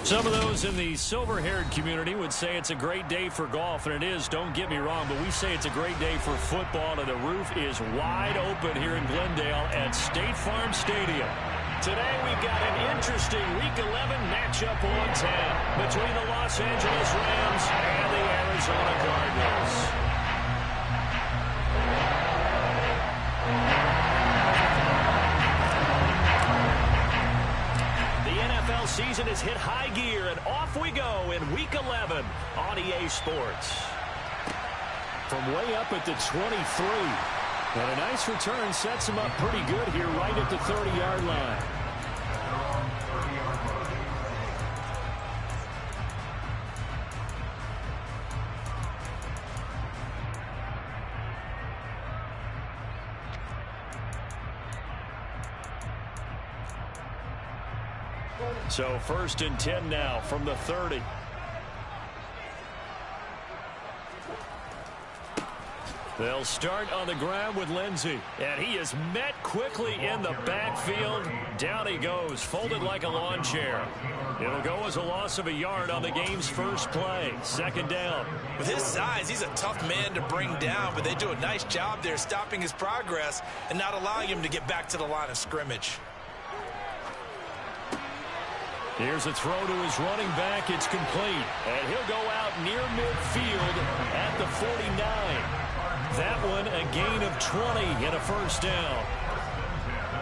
Some of those in the silver-haired community would say it's a great day for golf, and it is, don't get me wrong, but we say it's a great day for football, and the roof is wide open here in Glendale at State Farm Stadium. Today we've got an interesting Week 11 matchup on tap between the Los Angeles Rams and the Arizona Cardinals. Season has hit high gear, and off we go in Week 11 on EA Sports. From way up at the 23, and a nice return sets him up pretty good here right at the 30-yard line. So 1st and 10 now from the 30. They'll start on the ground with Lindsey. And he is met quickly in the backfield. Down he goes, folded like a lawn chair. It'll go as a loss of a yard on the game's first play. 2nd down. With his size, he's a tough man to bring down, but they do a nice job there stopping his progress and not allowing him to get back to the line of scrimmage. Here's a throw to his running back. It's complete. And he'll go out near midfield at the 49. That one a gain of 20 and a 1st down.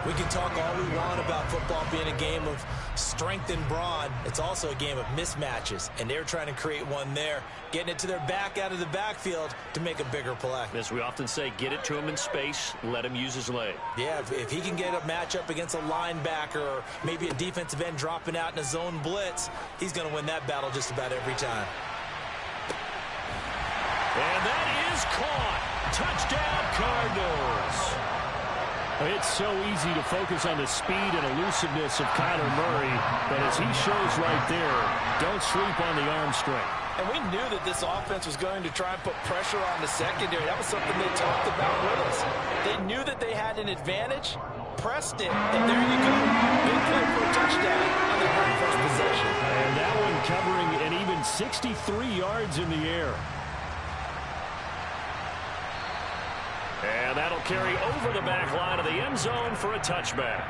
We can talk all we want about football being a game of strength and brawn. It's also a game of mismatches, and they're trying to create one there, getting it to their back out of the backfield to make a bigger play. As we often say, get it to him in space, let him use his leg. Yeah, if he can get a matchup against a linebacker or maybe a defensive end dropping out in a zone blitz, he's going to win that battle just about every time. And that is caught. Touchdown, Cardinals. It's so easy to focus on the speed and elusiveness of Kyler Murray, but as he shows right there, don't sleep on the arm strength. And we knew that this offense was going to try and put pressure on the secondary. That was something they talked about with us. They knew that they had an advantage, pressed it, and there you go. Big play for a touchdown on their very first possession. And that one covering an even 63 yards in the air. And that'll carry over the back line of the end zone for a touchback.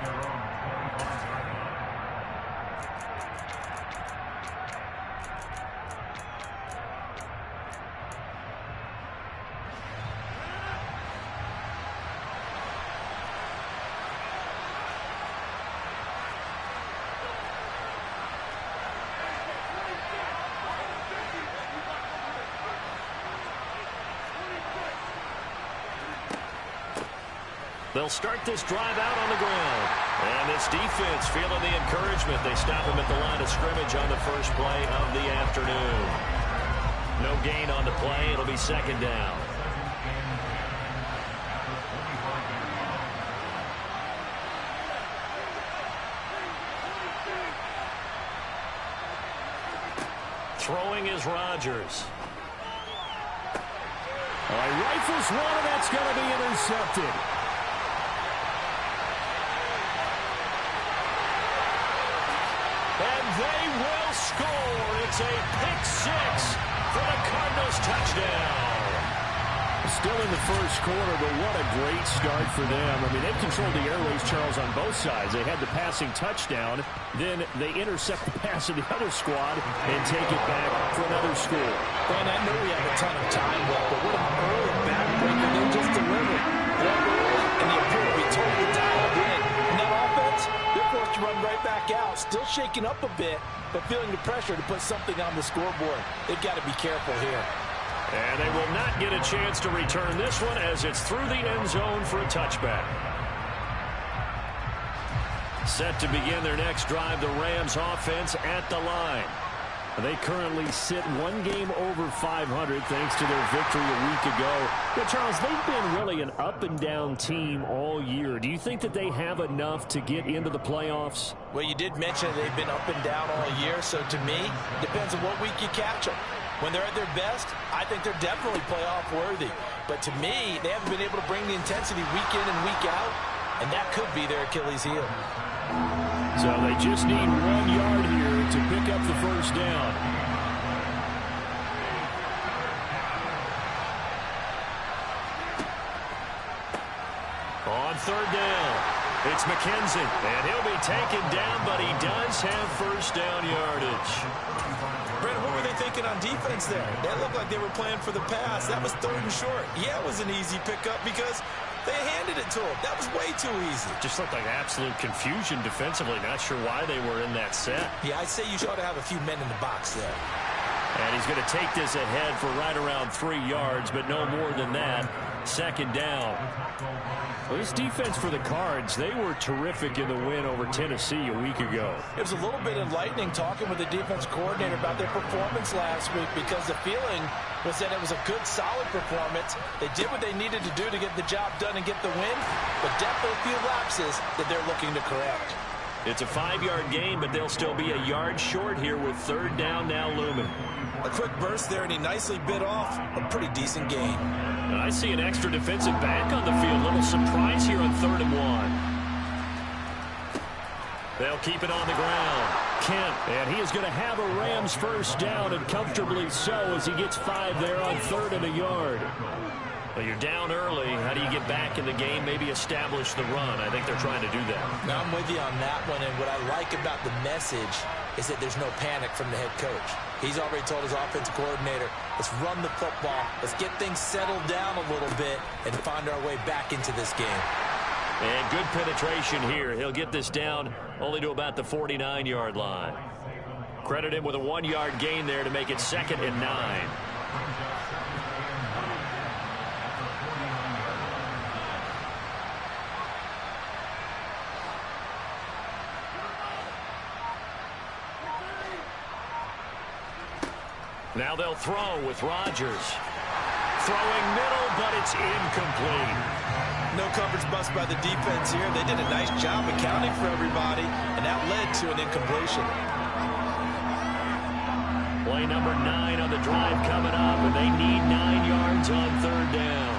They'll start this drive out on the ground. And this defense feeling the encouragement. They stop him at the line of scrimmage on the first play of the afternoon. No gain on the play. It'll be 2nd down. Throwing is Rodgers. All right, rifles one, and that's going to be intercepted. And they will score. It's a pick 6 for the Cardinals touchdown. Still in the first quarter, but what a great start for them. I mean, they controlled the airways, Charles, on both sides. They had the passing touchdown. Then they intercept the pass of the other squad and take it back for another score. And I know we have a ton of time left, but what an early backbreaker they just delivered. They're early, and they appear to be totally dialed in. And that offense, they're forced to run right back out. Still shaking up a bit, but feeling the pressure to put something on the scoreboard. They've got to be careful here. And they will not get a chance to return this one as it's through the end zone for a touchback. Set to begin their next drive, the Rams offense at the line. They currently sit one game over 500 thanks to their victory a week ago. But, Charles, they've been really an up-and-down team all year. Do you think that they have enough to get into the playoffs? Well, you did mention they've been up and down all year, so to me, depends on what week you catch them. When they're at their best, I think they're definitely playoff worthy. But to me, they haven't been able to bring the intensity week in and week out, and that could be their Achilles heel. So they just need 1 yard here to pick up the first down. On third down, it's McKenzie, and he'll be taken down, but he does have first down yardage. Brent, what were they thinking on defense there? That looked like they were playing for the pass. That was third and short. Yeah, it was an easy pickup because they handed it to him. That was way too easy. Just looked like absolute confusion defensively. Not sure why they were in that set. Yeah, I'd say you ought to have a few men in the box there. And he's going to take this ahead for right around 3 yards, but no more than that. Second down. Well, this defense for the Cards, they were terrific in the win over Tennessee a week ago. It was a little bit enlightening talking with the defense coordinator about their performance last week because the feeling was that it was a good, solid performance. They did what they needed to do to get the job done and get the win, but definitely a few lapses that they're looking to correct. It's a 5-yard gain, but they'll still be a yard short here with third down now looming. A quick burst there, and he nicely bit off a pretty decent gain. And I see an extra defensive back on the field. Little surprise here on 3rd and 1. They'll keep it on the ground. Kemp, and he is going to have a Rams first down, and comfortably so as he gets 5 there on 3rd and a yard. Well, you're down early. How do you get back in the game, maybe establish the run? I think they're trying to do that. Now, I'm with you on that one, and what I like about the message is that there's no panic from the head coach. He's already told his offensive coordinator, let's run the football, let's get things settled down a little bit, and find our way back into this game. And good penetration here. He'll get this down only to about the 49-yard line. Credit him with a 1-yard gain there to make it 2nd and 9. Now they'll throw with Rodgers. Throwing middle, but it's incomplete. No coverage bust by the defense here. They did a nice job accounting for everybody, and that led to an incompletion. Play number 9 on the drive coming up, and they need 9 yards on 3rd down.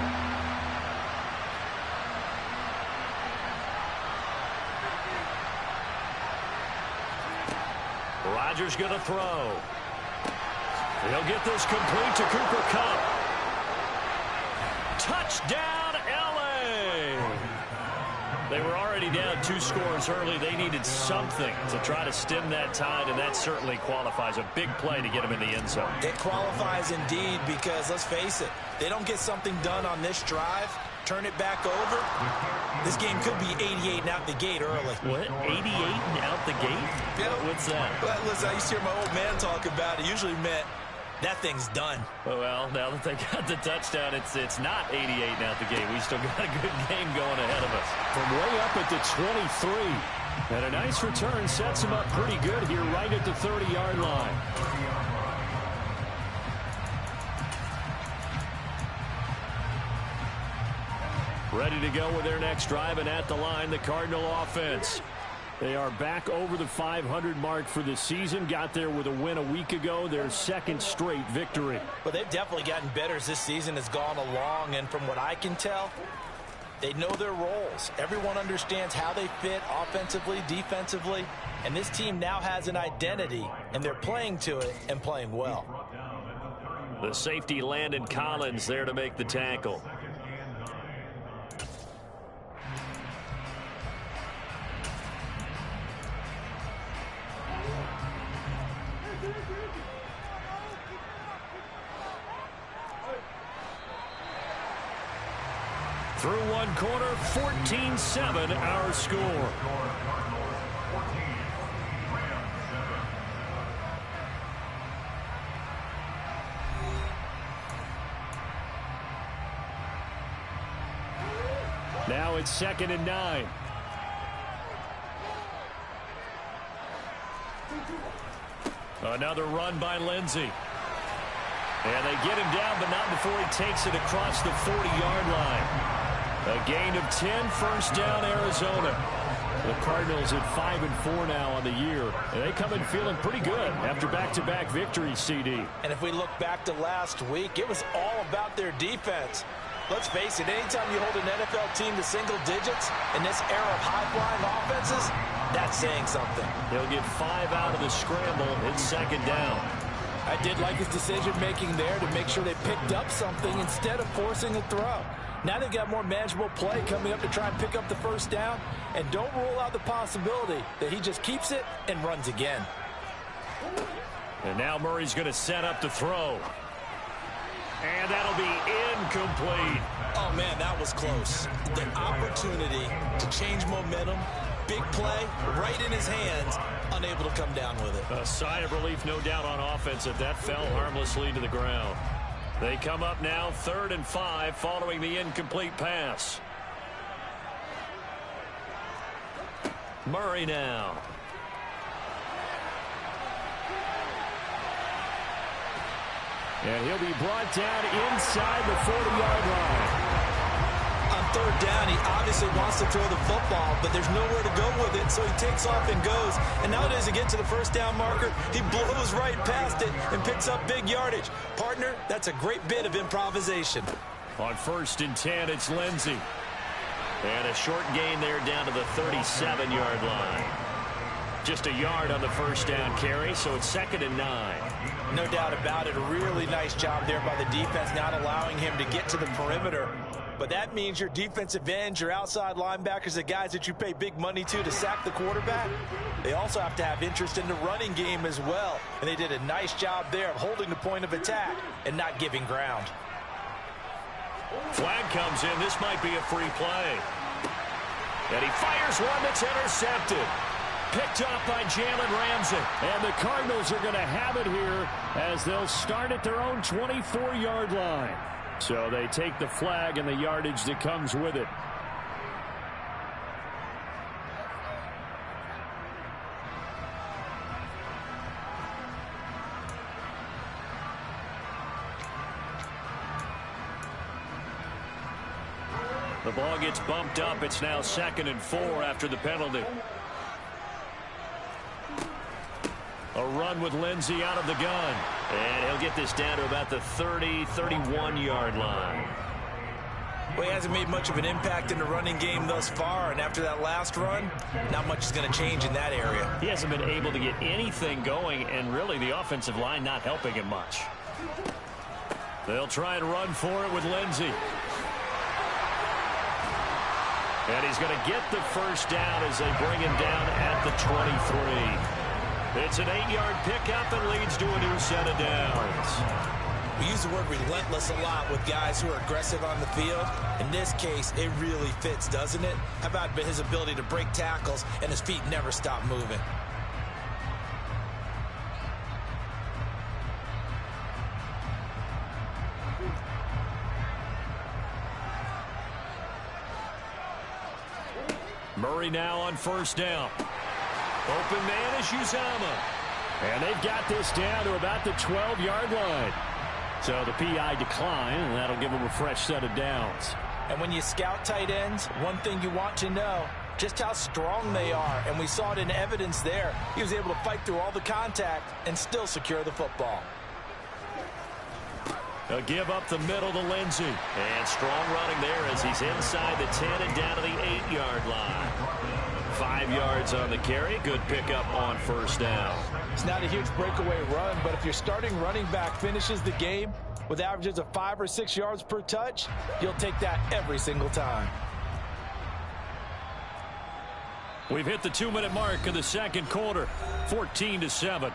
Rodgers going to throw. He'll get this complete to Cooper Kupp. Touchdown, L.A. They were already down 2 scores early. They needed something to try to stem that tide, and that certainly qualifies. A big play to get them in the end zone. It qualifies indeed because, let's face it, they don't get something done on this drive, turn it back over, this game could be 88 and out the gate early. What? 88 and out the gate? Yeah. What's that? Well, listen, I used to hear my old man talk about it. Usually meant that thing's done. Well, now that they got the touchdown, it's not 88 and out the gate. We still got a good game going ahead of us. From way up at the 23. And a nice return sets him up pretty good here right at the 30-yard line. Ready to go with their next drive, and at the line, the Cardinal offense. They are back over the 500 mark for the season. Got there with a win a week ago, their 2nd straight victory. But they've definitely gotten better as this season has gone along, and from what I can tell, they know their roles. Everyone understands how they fit offensively, defensively, and this team now has an identity, and they're playing to it and playing well. The safety Landon Collins there to make the tackle. Through 1 quarter, 14-7 our score. Now it's 2nd and 9. Another run by Lindsey. And they get him down, but not before he takes it across the 40-yard line. A gain of 10, first down, Arizona. The Cardinals at 5-4 now on the year. And they come in feeling pretty good after back-to-back victories, CD. And if we look back to last week, it was all about their defense. Let's face it, anytime you hold an NFL team to single digits in this era of high-flying offenses, that's saying something. He'll get 5 out of the scramble. It's second down. I did like his decision-making there to make sure they picked up something instead of forcing a throw. Now they've got more manageable play coming up to try and pick up the first down, and don't rule out the possibility that he just keeps it and runs again. And now Murray's going to set up the throw. And that'll be incomplete. Oh, man, that was close. The opportunity to change momentum, big play, right in his hands, unable to come down with it. A sigh of relief, no doubt, on offense if that fell harmlessly to the ground. They come up now 3rd and 5 following the incomplete pass. Murray now. And he'll be brought down inside the 40-yard line. On 3rd down, he obviously wants to throw the football, but there's nowhere to go with it, so he takes off and goes. And nowadays, to get to the first down marker, he blows right past it and picks up big yardage. Partner, that's a great bit of improvisation. On 1st and 10, it's Lindsey. And a short gain there down to the 37-yard line. Just a yard on the first down carry, so it's 2nd and 9. No doubt about it. A really nice job there by the defense, not allowing him to get to the perimeter. But that means your defensive ends, your outside linebackers, the guys that you pay big money to sack the quarterback, they also have to have interest in the running game as well. And they did a nice job there of holding the point of attack and not giving ground. Flag comes in. This might be a free play. And he fires one that's intercepted. Picked up by Jalen Ramsey. And the Cardinals are going to have it here as they'll start at their own 24-yard line. So they take the flag and the yardage that comes with it. The ball gets bumped up. It's now 2nd and 4 after the penalty. A run with Lindsey out of the gun. And he'll get this down to about the 30, 31-yard line. Well, he hasn't made much of an impact in the running game thus far, and after that last run, not much is going to change in that area. He hasn't been able to get anything going, and really the offensive line not helping him much. They'll try and run for it with Lindsey. And he's going to get the first down as they bring him down at the 23. It's an 8-yard pickup and leads to a new set of downs. We use the word relentless a lot with guys who are aggressive on the field. In this case, it really fits, doesn't it? How about his ability to break tackles and his feet never stop moving? Murray now on first down. Open man is Uzomah. And they've got this down to about the 12-yard line. So the PI decline, and that'll give them a fresh set of downs. And when you scout tight ends, one thing you want to know, just how strong they are. And we saw it in evidence there. He was able to fight through all the contact and still secure the football. They'll give up the middle to Lindsey. And strong running there as he's inside the 10 and down to the 8-yard line. 5 yards on the carry. Good pickup on first down. It's not a huge breakaway run, but if your starting running back finishes the game with averages of 5 or 6 yards per touch, you'll take that every single time. We've hit the 2-minute mark of the second quarter. 14-7.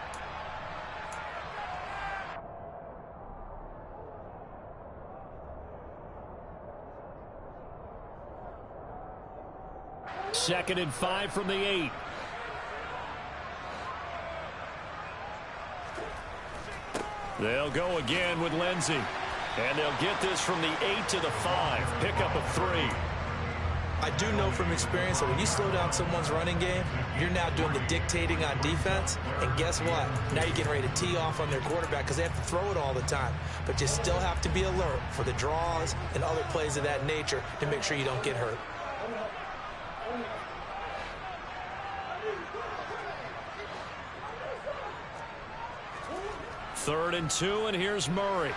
Second and 5 from the 8. They'll go again with Lindsey. And they'll get this from the 8 to the 5. Pick up a 3. I do know from experience that when you slow down someone's running game, you're now doing the dictating on defense. And guess what? Now you're getting ready to tee off on their quarterback because they have to throw it all the time. But you still have to be alert for the draws and other plays of that nature to make sure you don't get hurt. Third and 2, and here's Murray.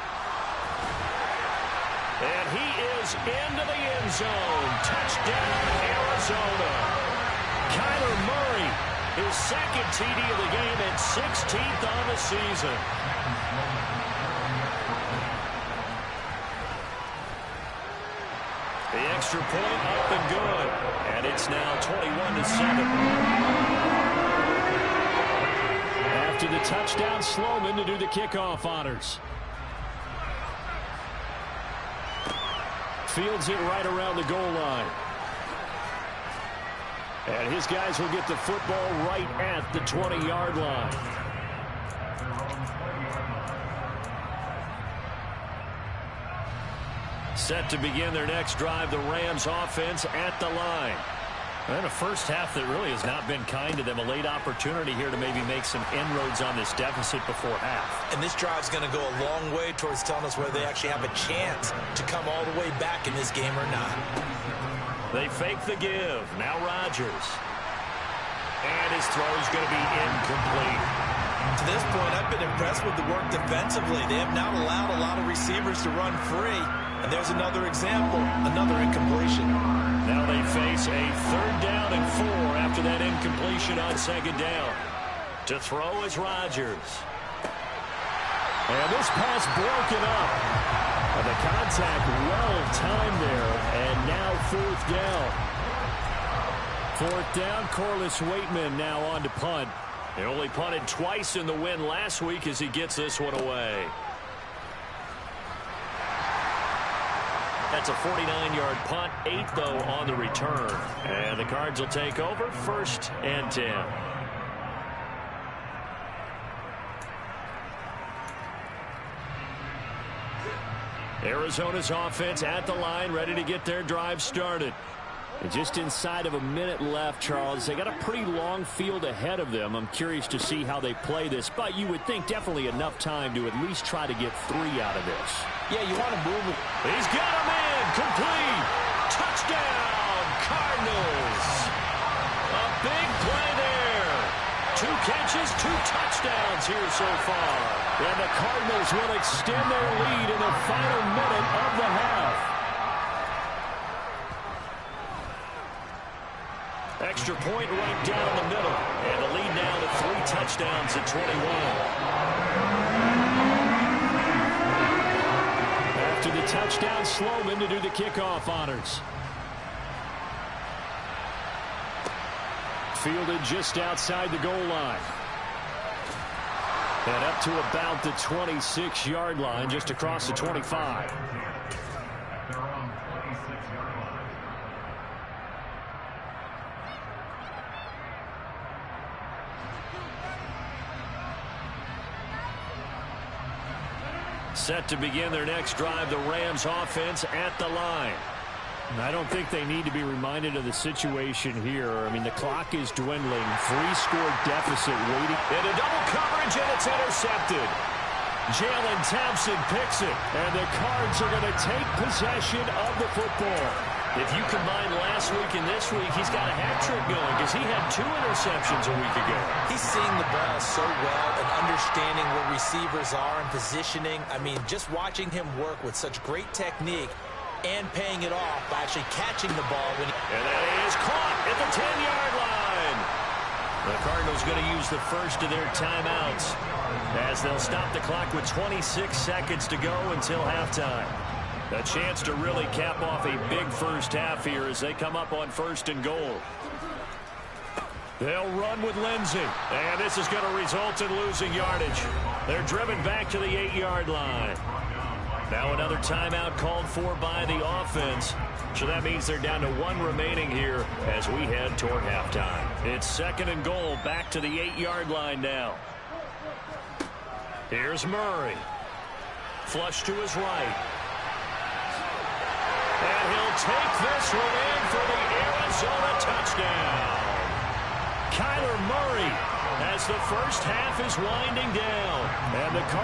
And he is goes into the end zone. Touchdown, Arizona. Kyler Murray, his second TD of the game and 16th on the season. The extra point up and good. And it's now 21-7. After the touchdown, Sloman to do the kickoff honors. Fields it right around the goal line. And his guys will get the football right at the 20-yard line. Set to begin their next drive, the Rams offense at the line. And a first half that really has not been kind to them. A late opportunity here to maybe make some inroads on this deficit before half. And this drive's going to go a long way towards telling us whether they actually have a chance to come all the way back in this game or not. They fake the give. Now Rodgers. And his throw's going to be incomplete. To this point, I've been impressed with the work defensively. They have not allowed a lot of receivers to run free. And there's another example, another incompletion. Now they face a 3rd down and 4 after that incompletion on 2nd down. To throw is Rodgers. And this pass broken up. And the contact well timed there. And now 4th down. 4th down, Corliss Waitman now on to punt. He only punted twice in the win last week as he gets this one away. That's a 49-yard punt, 8 though on the return. And the Cards will take over, 1st and 10. Arizona's offense at the line, ready to get their drive started. And just inside of a minute left, Charles. They got a pretty long field ahead of them. I'm curious to see how they play this, but you would think definitely enough time to at least try to get 3 out of this. Yeah, you want to move it. He's got a man. Complete. Touchdown, Cardinals. A big play there. 2 catches, 2 touchdowns here so far. And the Cardinals will extend their lead in the final minute of the half. Extra point right down the middle. And the lead now to 3 touchdowns at 21. After the touchdown, Sloman to do the kickoff honors. Fielded just outside the goal line. And up to about the 26-yard line, just across the 25. Set to begin their next drive, the Rams offense at the line. I don't think they need to be reminded of the situation here. I mean, the clock is dwindling. 3-score deficit waiting. Into double coverage, and it's intercepted. Jalen Thompson picks it, and the Cards are going to take possession of the football. If you combine last week and this week, he's got a hat trick going because he had 2 interceptions a week ago. He's seeing the ball so well and understanding where receivers are and positioning. I mean, just watching him work with such great technique and paying it off by actually catching the ball. And that is caught at the 10-yard line. The Cardinals going to use the first of their timeouts as they'll stop the clock with 26 seconds to go until halftime. A chance to really cap off a big first half here as they come up on 1st and goal. They'll run with Lindsey, and this is going to result in losing yardage. They're driven back to the 8-yard line. Now another timeout called for by the offense. So that means they're down to 1 remaining here as we head toward halftime. It's 2nd and goal, back to the 8-yard line now. Here's Murray. Flush to his right. And he'll take this one in for the Arizona touchdown. Kyler Murray as the first half is winding down. And the Cardinals